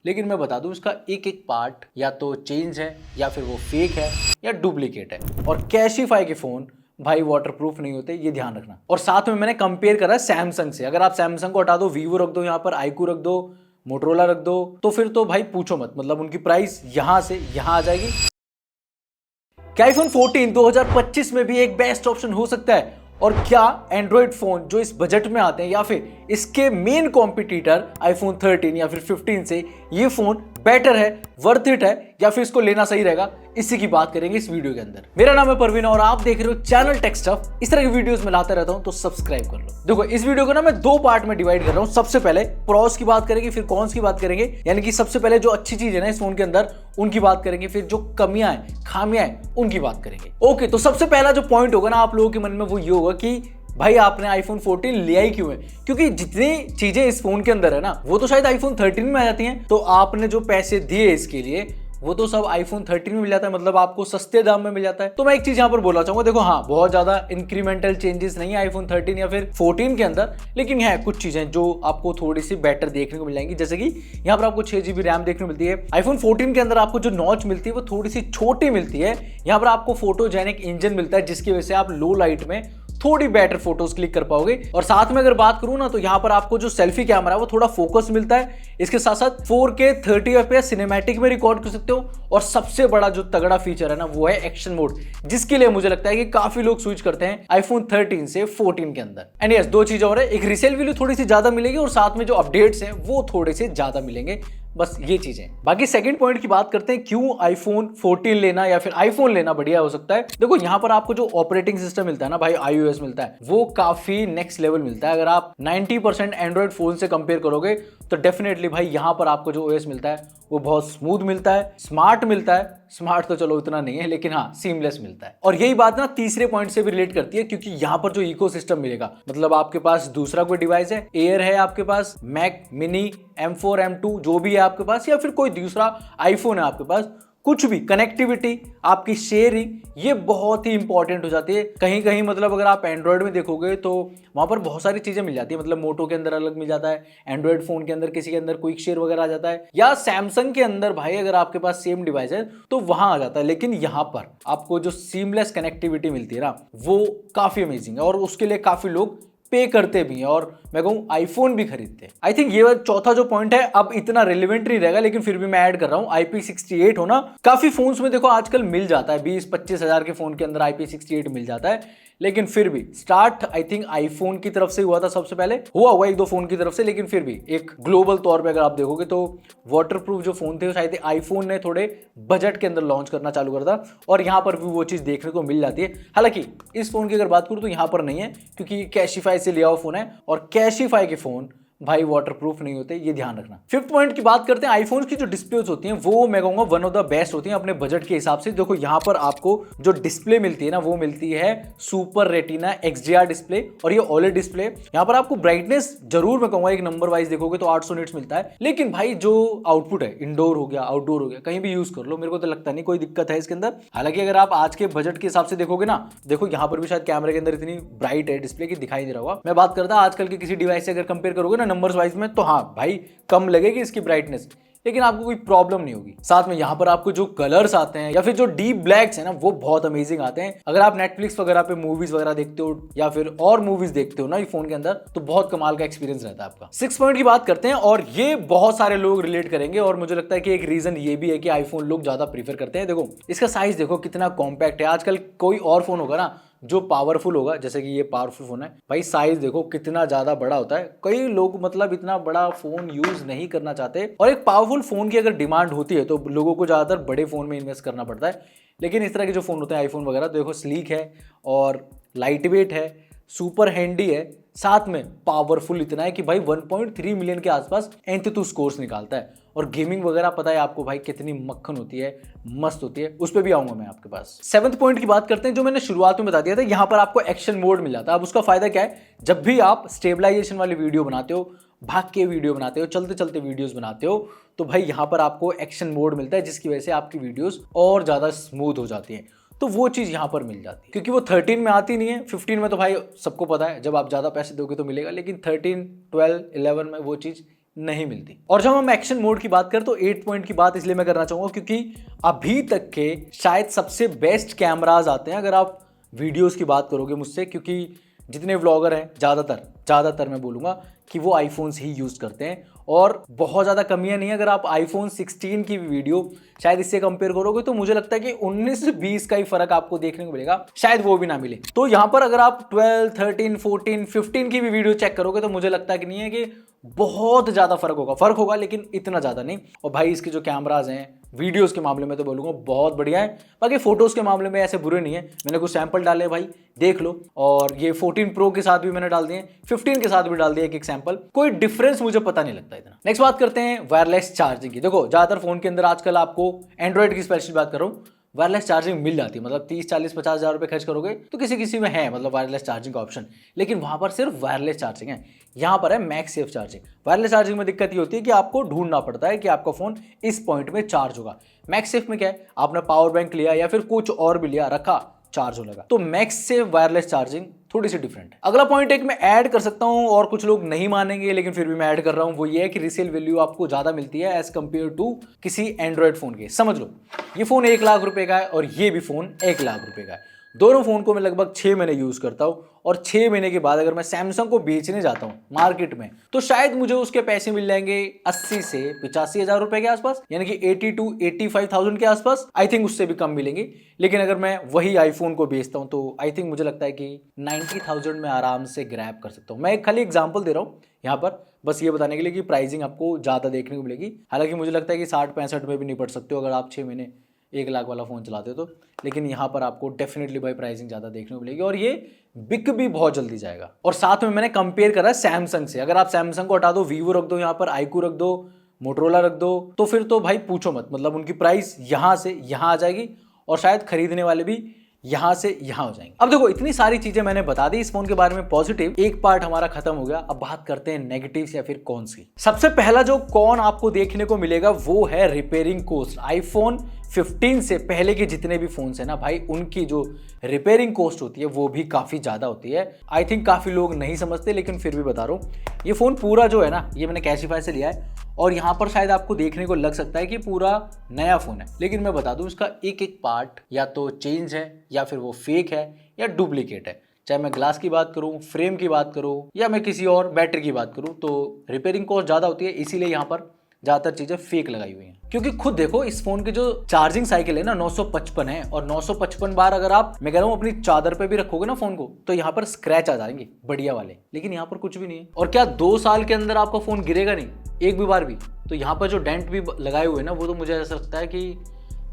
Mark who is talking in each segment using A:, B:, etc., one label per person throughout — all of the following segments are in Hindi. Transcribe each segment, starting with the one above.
A: लेकिन मैं बता दूं इसका एक एक पार्ट या तो चेंज है या फिर वो फेक है या डुप्लीकेट है। और कैशिफाई के फोन भाई वाटरप्रूफ नहीं होते, ये ध्यान रखना। और साथ में मैंने कंपेयर करा सैमसंग से। अगर आप सैमसंग को हटा दो, वीवो रख दो, यहाँ पर आईकू रख दो, मोटरोला रख दो, तो फिर तो भाई पूछो मत, मतलब उनकी प्राइस यहां से यहां आ जाएगी। क्या आईफोन 14 2025 में भी एक बेस्ट ऑप्शन हो सकता है? और क्या एंड्रॉइड फोन जो इस बजट में आते हैं या फिर इसके मेन कॉम्पिटिटर आईफोन 13 या फिर 15 से ये फोन बेटर है, वर्थ इट है, या फिर इसको लेना सही रहेगा, इसी की बात करेंगे इस वीडियो के अंदर। मेरा नाम है परवीन और आप देख रहे हो चैनल टेक स्टफ। इस तरह की वीडियोस में लाता रहता हूं, तो सब्सक्राइब कर लो। देखो इस वीडियो को ना मैं दो पार्ट में डिवाइड कर रहा हूं। सबसे पहले प्रोस की बात करेंगे, फिर कॉन्स की बात करेंगे, यानी कि सबसे पहले जो अच्छी चीज है ना इस फोन के अंदर उनकी बात करेंगे, फिर जो कमियां हैं, खामियां हैं, उनकी बात करेंगे। ओके, तो सबसे पहला जो पॉइंट होगा ना आप लोगों के मन में वो ये होगा कि भाई आपने आईफोन 14 लिया ही क्यों है? क्योंकि जितनी चीजें इस फोन के अंदर है ना वो तो शायद आईफोन 13 में आ जाती हैं। तो आपने जो पैसे दिए इसके लिए वो तो सब आईफोन 13 में मिल जाता है, मतलब आपको सस्ते दाम में मिल जाता है। तो मैं एक चीज यहाँ पर बोलना चाहूंगा, देखो हाँ बहुत ज्यादा इंक्रीमेंटल चेंजेस नहीं है आईफोन 13 या फिर 14 के अंदर, लेकिन है कुछ चीजें जो आपको थोड़ी सी बेटर देखने को मिल जाएंगी। जैसे कि यहाँ पर आपको 6 GB रैम देखने को मिलती है। आईफोन 14 के अंदर आपको जो नॉच मिलती है वो थोड़ी सी छोटी मिलती है। यहाँ पर आपको फोटोजेनिक इंजन मिलता है जिसकी वजह से आप लो लाइट में थोड़ी बेटर फोटोज क्लिक कर पाओगे। और साथ में अगर बात करूं ना तो यहाँ पर आपको जो सेल्फी कैमरा है वो थोड़ा फोकस मिलता है। इसके साथ साथ 4K 30 FPS सिनेमैटिक में रिकॉर्ड कर सकते हो। और सबसे बड़ा जो तगड़ा फीचर है ना वो है एक्शन मोड, जिसके लिए मुझे लगता है कि काफी लोग स्विच करते हैं आईफोन 13 से 14 के अंदर। एंड यस, दो चीजें और है, एक रीसेल वैल्यू थोड़ी सी ज्यादा मिलेगी और साथ में जो अपडेट्स हैं वो थोड़े से ज्यादा मिलेंगे। बस ये चीजें। बाकी सेकंड पॉइंट की बात करते हैं, क्यों आईफोन 14 लेना या फिर आईफोन लेना बढ़िया हो सकता है। देखो यहाँ पर आपको जो ऑपरेटिंग सिस्टम मिलता है ना भाई, iOS मिलता है, वो काफी नेक्स्ट लेवल मिलता है। अगर आप 90% एंड्रॉइड फोन से कंपेयर करोगे तो डेफिनेटली भाई यहाँ पर आपको जो OS मिलता है वो बहुत स्मूथ मिलता है, स्मार्ट मिलता है। स्मार्ट तो चलो इतना नहीं है, लेकिन हाँ सीमलेस मिलता है। और यही बात ना तीसरे पॉइंट से भी रिलेट करती है, क्योंकि यहाँ पर जो इकोसिस्टम मिलेगा, मतलब आपके पास दूसरा कोई डिवाइस है, एयर है आपके पास, मैक मिनी, M4 M2 जो भी है आपके पास, या फिर कोई दूसरा आईफोन है आपके पास, कुछ भी कनेक्टिविटी, आपकी शेयरिंग, ये बहुत ही इंपॉर्टेंट हो जाती है। कहीं कहीं मतलब अगर आप एंड्रॉइड में देखोगे तो वहां पर बहुत सारी चीजें मिल जाती है, मतलब मोटो के अंदर अलग मिल जाता है, एंड्रॉइड फोन के अंदर किसी के अंदर क्विक शेयर वगैरह आ जाता है, या सैमसंग के अंदर भाई अगर आपके पास सेम डिवाइस है तो वहां आ जाता है। लेकिन यहाँ पर आपको जो सीमलेस कनेक्टिविटी मिलती है ना वो काफी अमेजिंग है, और उसके लिए काफी लोग पे करते भी हैं, और मैं कहूँ आईफोन भी खरीदते हैं। आई थिंक ये चौथा जो पॉइंट है अब इतना रिलेवेंट नहीं रहेगा, लेकिन फिर भी मैं ऐड कर रहा हूँ, IP68 होना। काफी फोन्स में देखो आजकल मिल जाता है, 20-25 हजार के फोन के अंदर IP68 मिल जाता है। लेकिन फिर भी स्टार्ट आई थिंक आईफोन की तरफ से हुआ था, सबसे पहले हुआ एक दो फोन की तरफ से, लेकिन फिर भी एक ग्लोबल तौर पे अगर आप देखोगे तो वाटरप्रूफ जो फोन थे शायद आईफोन ने थोड़े बजट के अंदर लॉन्च करना चालू कर था, और यहाँ पर भी वो चीज देखने को मिल जाती है। हालांकि इस फोन की अगर बात करूँ तो यहाँ पर नहीं है, क्योंकि कैशिफाई से लिया हुआ फोन है, और कैशिफाई के फोन भाई वाटरप्रूफ नहीं होते, ये ध्यान रखना। फिफ्थ पॉइंट की बात करते हैं, आईफोन की जो डिस्प्लेस होती हैं वो मैं कहूंगा वन ऑफ द बेस्ट होती हैं अपने बजट के हिसाब से। देखो यहाँ पर आपको जो डिस्प्ले मिलती है ना वो मिलती है सुपर रेटिना XDR डिस्प्ले, और ये OLED डिस्प्ले। यहाँ पर आपको ब्राइटनेस जरूर मैं कहूंगा एक नंबर वाइज देखोगे तो 800 निट्स मिलता है, लेकिन भाई जो आउटपुट है, इंडोर हो गया, आउटडोर हो गया, कहीं भी यूज कर लो, मेरे को तो लगता नहीं कोई दिक्कत है इसके अंदर। हालांकि अगर आप आज के बजट के हिसाब से देखोगे ना, देखो यहाँ पर भी शायद कैमरे के अंदर इतनी ब्राइट है डिस्प्ले की दिखाई दे रहा होगा। मैं बात करता आजकल के किसी डिवाइस से अगर कंपेयर करोगे ना नंबर्स वाइज में, तो हाँ भाई कम लगेगी इसकी ब्राइटनेस, लेकिन आपको कोई प्रॉब्लम नहीं होगी। साथ में यहाँ पर आपको जो कलर्स आते हैं या फिर जो डीप ब्लैक्स हैं ना वो बहुत अमेजिंग आते हैं। अगर आप नेटफ्लिक्स वगैरह पे मूवीज वगैरह देखते हो या फिर और मूवीज देखते हो ना फोन के अंदर, तो बहुत कमाल का एक्सपीरियंस रहता है आपका। 6 पॉइंट की बात करते हैं, और ये बहुत सारे लोग रिलेट करेंगे, और मुझे लगता है कि एक रीजन ये भी है कि आईफोन लोग ज्यादा प्रीफर करते हैं। देखो इसका साइज देखो कितना कॉम्पैक्ट है। आजकल कोई और फोन होगा ना जो पावरफुल होगा, जैसे कि ये पावरफुल फोन है भाई, साइज देखो कितना ज्यादा बड़ा होता है। कई लोग मतलब इतना बड़ा फोन यूज नहीं करना चाहते, और एक पावरफुल फोन की अगर डिमांड होती है तो लोगों को ज्यादातर बड़े फोन में इन्वेस्ट करना पड़ता है। लेकिन इस तरह के जो फोन होते हैं आईफोन वगैरह, देखो स्लीक है और लाइट वेट है, सुपर हैंडी है, साथ में पावरफुल इतना है कि भाई 1.3 मिलियन के आसपास एंथुतु स्कोर्स निकालता है। और गेमिंग वगैरह पता है आपको भाई कितनी मक्खन होती है, मस्त होती है, उस पर भी आऊंगा मैं आपके पास। 7th पॉइंट की बात करते हैं, जो मैंने शुरुआत में बता दिया था, यहाँ पर आपको एक्शन मोड मिल जाता है। अब उसका फायदा क्या है, जब भी आप स्टेबलाइजेशन वाली वीडियो बनाते हो, भाग के वीडियो बनाते हो, चलते चलते वीडियोस बनाते हो, तो भाई यहाँ पर आपको एक्शन मोड मिलता है, जिसकी वजह से आपकी वीडियोस और ज्यादा स्मूथ हो जाती हैं। तो वो चीज यहाँ पर मिल जाती है, क्योंकि वो 13 में आती नहीं है। 15 में तो भाई सबको पता है जब आप ज्यादा पैसे दोगे तो मिलेगा, लेकिन 13, 12, 11 में वो चीज नहीं मिलती। और जब हम एक्शन मोड की बात करें तो 8 पॉइंट की बात इसलिए मैं करना चाहूंगा क्योंकि अभी तक के शायद सबसे बेस्ट कैमराज आते हैं अगर आप वीडियोस की बात करोगे मुझसे, क्योंकि जितने व्लॉगर हैं ज़्यादातर मैं बोलूँगा कि वो आईफोन्स ही यूज़ करते हैं और बहुत ज़्यादा कमियां नहीं है। अगर आप आईफोन 16 की वीडियो शायद इससे कंपेयर करोगे तो मुझे लगता है कि 19-20 का ही फर्क आपको देखने को मिलेगा, शायद वो भी ना मिले। तो यहाँ पर अगर आप 12, 13, 14, 15 की भी वीडियो चेक करोगे तो मुझे लगता है कि नहीं है कि बहुत ज़्यादा फर्क होगा लेकिन इतना ज़्यादा नहीं। और भाई इसके जो कैमराज हैं वीडियोस के मामले में तो बोलूँगा बहुत बढ़िया है, बाकी फोटोज़ के मामले में ऐसे बुरे नहीं है। मैंने कुछ सैंपल डाले भाई, देख लो। और ये 14 प्रो के साथ भी मैंने डाल दिए, 15 के साथ भी डाल दिया एक सैंपल, कोई डिफरेंस मुझे पता नहीं लगता इतना। नेक्स्ट बात करते हैं वायरलेस चार्जिंग की। देखो ज़्यादातर फोन के अंदर आजकल आपको एंड्रॉइड की स्पेशली बात कर रहा हूँ, वायरलेस चार्जिंग मिल जाती है। मतलब 30, 40, 50 हज़ार रुपये खर्च करोगे तो किसी में है मतलब वायरलेस चार्जिंग का ऑप्शन, लेकिन वहाँ पर सिर्फ वायरलेस चार्जिंग है। यहाँ पर है max safe charging. Wireless charging में दिक्कत ये होती है कि आपको ढूंढना पड़ता है कि आपका फ़ोन इस पॉइंट में चार्ज होगा। मैक्स सेफ में क्या है, आपने पावर बैंक लिया या फिर कुछ और भी लिया, रखा, चार्ज हो लगा। तो मैक्स सेफ वायरलेस चार्जिंग थोड़ी सी डिफरेंट है। अगला पॉइंट एक मैं ऐड कर सकता हूं और कुछ लोग नहीं मानेंगे लेकिन फिर भी मैं ऐड कर रहा हूं, वो ये है कि रीसेल वैल्यू आपको ज्यादा मिलती है एज कंपेयर टू किसी एंड्रॉइड फोन के। समझ लो ये फोन 1 लाख रुपए का है और ये भी फोन 1 लाख रुपए का है। दोनों फोन को मैं लगभग 6 महीने यूज करता हूं और 6 महीने के बाद अगर मैं सैमसंग को बेचने जाता हूं मार्केट में तो शायद मुझे उसके पैसे मिल जाएंगे 80 से 85 हज़ार रुपए के आसपास, यानी कि 80 to 85,000 के आसपास। आई थिंक उससे भी कम मिलेंगे। लेकिन अगर मैं वही आईफोन को बेचता हूं तो आई थिंक मुझे लगता है कि 90,000 में आराम से ग्रैब कर सकता हूं। मैं एक खाली एग्जाम्पल दे रहा हूं यहाँ पर, बस ये बताने के लिए कि प्राइसिंग आपको ज्यादा देखने को मिलेगी। हालांकि मुझे लगता है कि 60-65 में भी निपट सकते हो अगर आप 6 महीने 1 लाख वाला फ़ोन चलाते हो तो। लेकिन यहाँ पर आपको डेफिनेटली भाई प्राइसिंग ज़्यादा देखने को मिलेगी और ये बिक भी बहुत जल्दी जाएगा। और साथ में मैंने कंपेयर करा सैमसंग से। अगर आप सैमसंग को हटा दो, वीवो रख दो, यहाँ पर आईकू रख दो, मोटरोला रख दो, तो फिर तो भाई पूछो मत। मतलब उनकी प्राइस यहाँ से यहाँ आ जाएगी और शायद खरीदने वाले भी यहाँ से यहाँ हो जाएंगे। अब देखो इतनी सारी चीजें मैंने बता दी इस फोन के बारे में, पॉजिटिव एक पार्ट हमारा खत्म हो गया। अब बात करते हैं नेगेटिव्स या फिर कॉन्स की। सबसे पहला जो कॉन आपको देखने को मिलेगा वो है रिपेयरिंग कॉस्ट। आईफोन 15 से पहले के जितने भी फोन्स है ना भाई, उनकी जो रिपेयरिंग कॉस्ट होती है वो भी काफी ज्यादा होती है। आई थिंक काफी लोग नहीं समझते लेकिन फिर भी बता रहा हूँ। ये फोन पूरा जो है ना, ये मैंने कैशिफाई से लिया है और यहाँ पर शायद आपको देखने को लग सकता है कि पूरा नया फोन है, लेकिन मैं बता दूं इसका एक एक पार्ट या तो चेंज है या फिर वो फेक है या डुप्लीकेट है। चाहे मैं ग्लास की बात करूं, फ्रेम की बात करूं या मैं किसी और बैटरी की बात करूं, तो रिपेयरिंग कॉस्ट ज्यादा होती है, इसीलिए यहाँ पर ज्यादातर चीजें फेक लगाई हुई हैं। क्योंकि खुद देखो इस फोन की जो चार्जिंग साइकिल है ना 955 है और 955 बार अगर आप, मैं कह रहा हूँ, अपनी चादर पे भी रखोगे ना फोन को तो यहाँ पर स्क्रैच आ जाएंगे बढ़िया वाले, लेकिन यहाँ पर कुछ भी नहीं है। और क्या 2 साल के अंदर आपका फोन गिरेगा नहीं एक भी बार भी? तो यहाँ पर जो डेंट भी लगाए हुए हैं ना वो तो मुझे ऐसा लगता है कि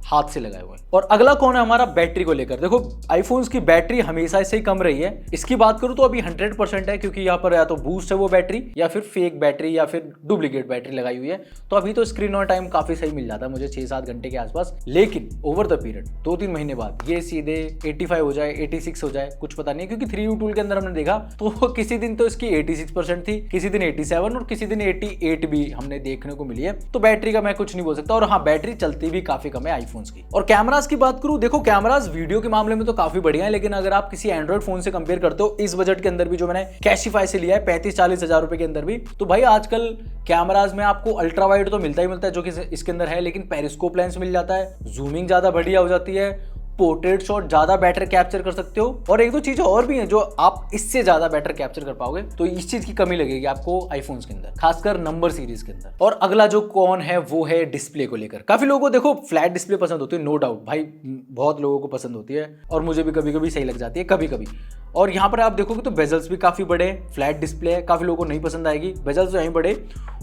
A: हाथ से लगाए हुए हैं। और अगला कौन है हमारा बैटरी को लेकर। देखो आईफोन्स की बैटरी हमेशा से ही कम रही है। इसकी बात करूं तो अभी 100% है, क्योंकि यहाँ पर या तो बूस्ट है वो बैटरी या फिर फेक बैटरी या फिर डुप्लीकेट बैटरी लगाई हुई है। तो अभी तो स्क्रीन ऑन टाइम काफी सही मिल जाता है मुझे, 6-7 घंटे के आसपास। लेकिन ओवर द पीरियड 2-3 महीने बाद ये सीधे 85 हो जाए, 86 हो जाए, कुछ पता नहीं। क्योंकि 3U टूल के अंदर हमने देखा तो किसी दिन तो इसकी 86% थी, किसी दिन 87 और किसी दिन 88 भी हमने देखने को मिली है। तो बैटरी का मैं कुछ नहीं बोल सकता। और हाँ, बैटरी चलती भी काफी कम है आईफोन्स की। और कैमरास की बात करूं, देखो कैमरास वीडियो के मामले में तो काफी बढ़िया है, लेकिन अगर आप किसी एंड्रॉइड फोन से कंपेयर करते हो इस बजट के अंदर भी, जो मैंने कैशिफाई से लिया है 35-40 हज़ार रुपए के अंदर भी, तो भाई आजकल कैमरास में आपको अल्ट्रा वाइड तो मिलता ही मिलता है जो कि इसके अंदर है, लेकिन पेरिस्कोप लेंस मिल जाता है, जूमिंग ज्यादा बढ़िया हो जाती है, पोर्ट्रेट शॉट ज्यादा बेटर कैप्चर कर सकते हो और एक दो चीजें और भी हैं जो आप इससे ज्यादा बेटर कैप्चर कर पाओगे। तो इस चीज की कमी लगेगी आपको आईफोन्स के अंदर, खासकर नंबर सीरीज के अंदर। और अगला जो कौन है वो है डिस्प्ले को लेकर। काफी लोगों को देखो फ्लैट डिस्प्ले पसंद होती है, नो डाउट भाई, बहुत लोगों को पसंद होती है और मुझे भी कभी कभी सही लग जाती है कभी कभी। और यहाँ पर आप देखोगे तो बेजल्स भी काफी बड़े, फ्लैट डिस्प्ले है, काफी लोगों को नहीं पसंद आएगी, बेजल्स तो यहीं बड़े।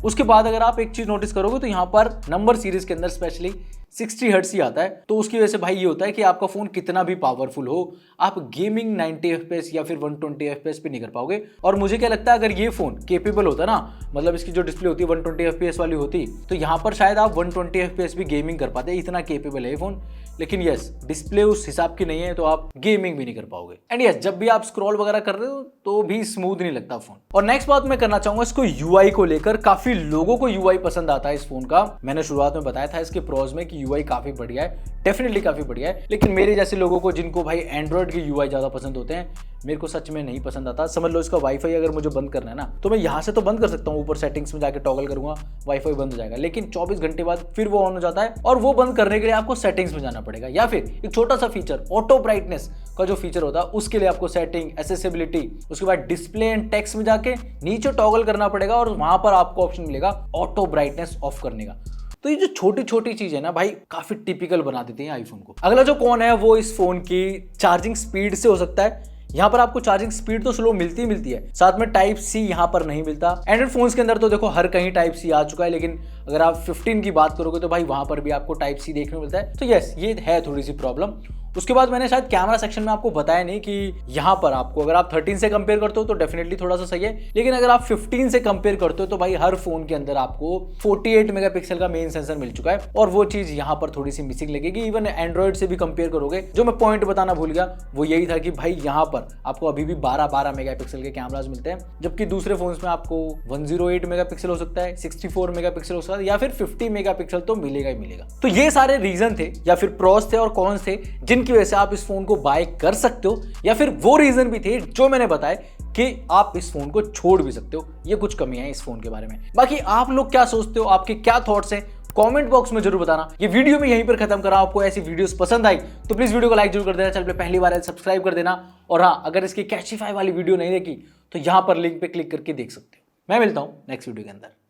A: उसके बाद अगर आप एक चीज नोटिस करोगे तो यहाँ पर नंबर सीरीज के अंदर स्पेशली 60 हर्ट्ज ही आता है। तो उसकी वजह से भाई ये होता है कि आपका फोन कितना भी पावरफुल हो, आप गेमिंग 90 FPS या फिर 120 FPS पे नहीं कर पाओगे। और मुझे क्या लगता है, अगर ये फोन केपेबल होता ना, मतलब इसकी जो डिस्प्ले होती है 120 FPS वाली होती, तो यहाँ पर शायद आप 120 FPS भी गेमिंग कर पाते, इतना केपेबल है ये फोन। लेकिन यस, डिस्प्ले उस हिसाब की नहीं है तो आप गेमिंग भी नहीं कर पाओगे। एंड यस, जब भी आप स्क्रॉल वगैरह कर रहे हो तो भी स्मूथ नहीं लगता फोन। और नेक्स्ट बात मैं करना चाहूंगा इसको यूआई को लेकर। काफी लोगों को यूआई पसंद आता है इस फोन का। मैंने शुरुआत में बताया था इसके प्रोज में कि यूआई काफी बढ़िया है, डेफिनेटली काफी बढ़िया है, लेकिन मेरे जैसे लोगों को जिनको भाई एंड्रॉइड के यूआई ज्यादा पसंद होते हैं, मेरे को सच में नहीं पसंद आता। समझ लो इसका वाईफाई अगर मुझे बंद करना है ना, तो मैं यहाँ से तो बंद कर सकता हूँ, ऊपर सेटिंग्स में जाके टॉगल करूंगा, वाईफाई बंद हो जाएगा, लेकिन 24 घंटे बाद फिर वो ऑन हो जाता है, और वो बंद करने के लिए आपको सेटिंग्स में जाना पड़ेगा, या फिर एक छोटा सा फीचर ऑटो ब्राइटनेस का जो फीचर होता है उसके लिए आपको सेटिंग, एसेसिबिलिटी, उसके बाद डिस्प्ले एंड टेक्स्ट में जाके नीचे टॉगल करना पड़ेगा, और वहां पर आपको ऑप्शन मिलेगा ऑटो ब्राइटनेस ऑफ करने का। तो ये जो छोटी छोटी चीज है ना भाई, काफी टिपिकल बना देती है आईफोन को। अगला जो कौन है वो इस फोन की चार्जिंग स्पीड से हो सकता है। यहाँ पर आपको चार्जिंग स्पीड तो स्लो मिलती है, साथ में टाइप सी यहाँ पर नहीं मिलता। एंड्रॉइड फोन्स के अंदर तो देखो हर कहीं टाइप सी आ चुका है, लेकिन अगर आप 15 की बात करोगे तो भाई वहां पर भी आपको टाइप सी देखने को मिलता है। तो यस, ये है थोड़ी सी प्रॉब्लम। उसके बाद मैंने शायद कैमरा सेक्शन में आपको बताया नहीं कि यहाँ पर आपको अगर आप 13 से कंपेयर करते हो तो डेफिनेटली थोड़ा सा सही है, लेकिन अगर आप 15 से कंपेयर करते हो तो भाई हर फोन के अंदर आपको 48 मेगापिक्सल का मेन सेंसर मिल चुका है, और वो चीज यहाँ पर थोड़ी सी मिसिंग लगेगी। इवन एंड्रॉइड से भी कंपेयर करोगे, जो मैं पॉइंट बताना भूल गया वो यही था कि भाई यहाँ पर आपको अभी भी 12 मेगापिक्सल के कैमराज मिलते हैं, जबकि दूसरे फोन्स में आपको 108 मेगापिक्सल हो सकता है, 64 मेगापिक्सल हो सकता है, या फिर 50 मेगापिक्सल तो मिलेगा ही मिलेगा। तो ये सारे रीजन थे या फिर प्रोस थे और कॉन्स थे जिनकी वजह से आप इस फोन को बाय कर सकते हो, या फिर वो रीजन भी थे जो मैंने बताए कि आप इस फोन को छोड़ भी सकते हो। ये कुछ कमियां हैं इस फोन के बारे में। बाकी आप लोग क्या सोचते हो, आपके क्या थॉट्स हैं, कमेंट बॉक्स में जरूर बताना। ये वीडियो में यहीं पर खत्म कर रहा हूं। आपको ऐसी वीडियोस पसंद आई तो प्लीज वीडियो को लाइक जरूर कर देना, चैनल पे पहली बार है सब्सक्राइब कर देना, और हाँ, अगर इसकी कैशिफाई वाली वीडियो नहीं देखी तो यहां पर लिंक पे क्लिक करके देख सकते हो। मैं मिलता हूं नेक्स्ट वीडियो के अंदर।